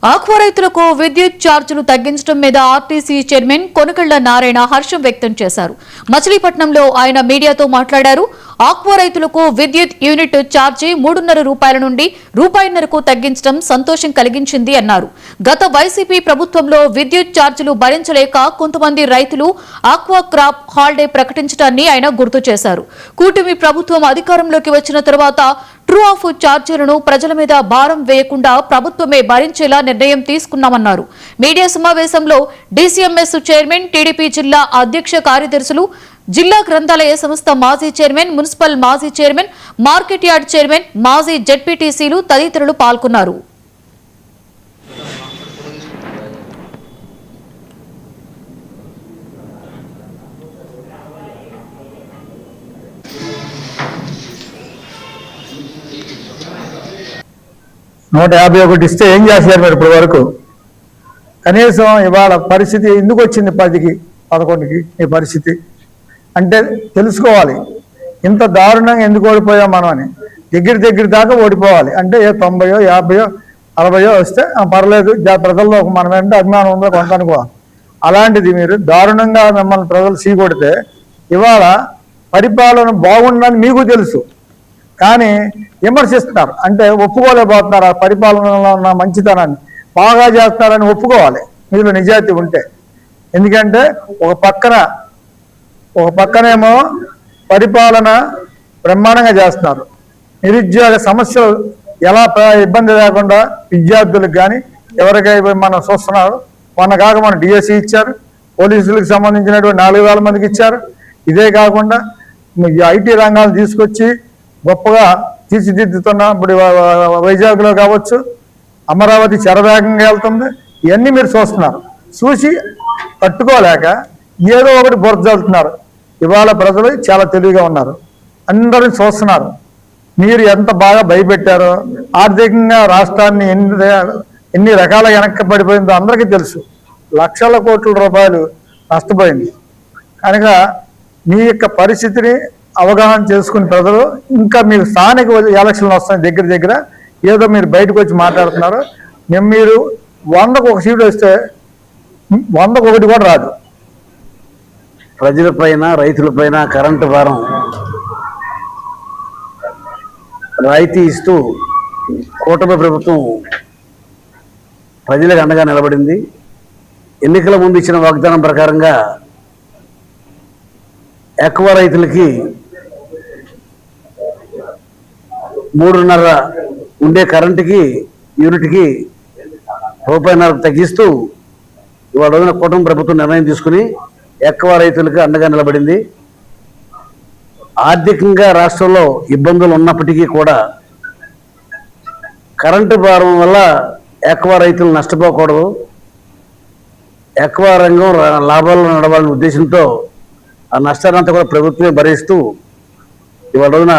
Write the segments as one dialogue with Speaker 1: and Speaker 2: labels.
Speaker 1: Aqua రైతులకు విద్యుత్ ఛార్జీలు తగ్గించడం మీద ఆర్టీసీ చైర్మన్ కొనకళ్ల నారాయణ హర్షం వ్యక్తం చేశారు. మచిలీపట్నంలో ఆయన మీడియాతో మాట్లాడారు. ఆక్వా రైతులకు విద్యుత్ యూనిట్ ఛార్జీ 3.5 రూపాయల నుండి రూపాయిన్నరకు తగ్గించడం సంతోషం కలిగించింది అన్నారు. గత వైసీపీ ప్రభుత్వంలో విద్యుత్ ఛార్జీలు భరించలేక కొంతమంది రైతులు ఆక్వా క్రాప్ హాలిడే ప్రకటించడాన్ని ఆయన గుర్తు చేశారు. కూటమి ప్రభుత్వం అధికారంలోకి వచ్చిన తర్వాత ట్రూ ఆఫ్ ఛార్జీలను ప్రజల మీద భారం వేయకుండా ప్రభుత్వమే భరించేలా నిర్ణయం తీసుకున్నామన్నారు. మీడియా సమావేశంలో డీసీఎంఎస్ చైర్మన్, టీడీపీ జిల్లా అధ్యక్ష కార్యదర్శులు, జిల్లా గ్రంథాలయ సంస్థ మాజీ చైర్మన్, మున్సిపల్ మాజీ చైర్మన్, మార్కెట్ యార్డ్ చైర్మన్, మాజీ జెడ్పీటీసీలు తదితరులు పాల్గొన్నారు.
Speaker 2: $151 ఇస్తే ఏం చేశారు మీరు ఇప్పటి వరకు? కనీసం ఇవాళ పరిస్థితి ఎందుకు వచ్చింది 10కి 11కి ఈ పరిస్థితి అంటే తెలుసుకోవాలి. ఇంత దారుణంగా ఎందుకు ఓడిపోయాం మనం అని. దగ్గర దాకా ఓడిపోవాలి అంటే 90, 50, 60 వస్తే పర్లేదు, ప్రజల్లో మనం ఏంటంటే అభిమానం ఉందో కొంత అనుకోవాలి. అలాంటిది మీరు దారుణంగా మిమ్మల్ని ప్రజలు సీకొడితే ఇవాళ పరిపాలన బాగుందని మీకు తెలుసు, కానీ విమర్శిస్తున్నారు. అంటే ఒప్పుకోలేకపోతున్నారు. ఆ పరిపాలనలో ఉన్న మంచితనాన్ని బాగా చేస్తున్నారని ఒప్పుకోవాలి మీలో నిజాయితీ ఉంటే. ఎందుకంటే ఒక పక్కనేమో పరిపాలన బ్రహ్మాండంగా చేస్తున్నారు. నిరుద్యోగ సమస్యలు ఎలా ఇబ్బంది లేకుండా విద్యార్థులకు కానీ ఎవరికైనా మనం చూస్తున్నారు. మొన్న కాక మన డిఎస్సి ఇచ్చారు, పోలీసులకు సంబంధించినటువంటి 4,000 మందికి ఇచ్చారు. ఇదే కాకుండా ఐటీ రంగాలు తీసుకొచ్చి గొప్పగా తీర్చిదిద్దుతున్నా. ఇప్పుడు వైజాగ్లో కావచ్చు, అమరావతి శరవేగంగా వెళ్తుంది. ఇవన్నీ మీరు చూస్తున్నారు. చూసి తట్టుకోలేక ఏదో ఒకటి బురదలుతున్నారు. ఇవాళ ప్రజలు చాలా తెలివిగా ఉన్నారు, అందరూ చూస్తున్నారు. మీరు ఎంత బాగా భయపెట్టారో, ఆర్థికంగా రాష్ట్రాన్ని ఎన్ని రకాల వెనక్కి పడిపోయిందో అందరికీ తెలుసు. లక్షల కోట్ల రూపాయలు నష్టపోయింది. కనుక మీ యొక్క పరిస్థితిని అవగాహన చేసుకుని ప్రజలు ఇంకా మీరు స్థానిక ఎలక్షన్లు వస్తాయి దగ్గర ఏదో మీరు బయటకు వచ్చి మాట్లాడుతున్నారు. మీరు 100కు 1 సీటు వస్తే 100కు 1 కూడా రాదు.
Speaker 3: ప్రజలపైన రైతులపైన కరెంటు భారం రాయితీ ఇస్తూ కూటమి ప్రభుత్వం ప్రజలకు అండగా నిలబడింది. ఎన్నికల ముందు ఇచ్చిన వాగ్దానం ప్రకారంగా ఆక్వా రైతులకి 3.5 ఉండే కరెంటుకి యూనిట్కి రూపాయిన్నర తగ్గిస్తూ ఇవాళ రోజున కూటమి ప్రభుత్వం నిర్ణయం తీసుకుని ఆక్వా రైతులకు అండగా నిలబడింది. ఆర్థికంగా రాష్ట్రంలో ఇబ్బందులు ఉన్నప్పటికీ కూడా కరెంటు భారం వల్ల ఆక్వా రైతులు నష్టపోకూడదు, ఆక్వా రంగం లాభాల్లో నడవాలనే ఉద్దేశంతో ఆ నష్టాన్నంతా కూడా ప్రభుత్వమే భరిస్తూ ఇవాళ రోజున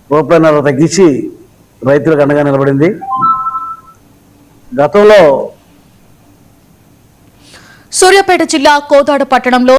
Speaker 3: రూపాయిన్నర తగ్గించి రైతులకు అండగా నిలబడింది. గతంలో
Speaker 1: సూర్యాపేట జిల్లా కోదాడ పట్టణంలో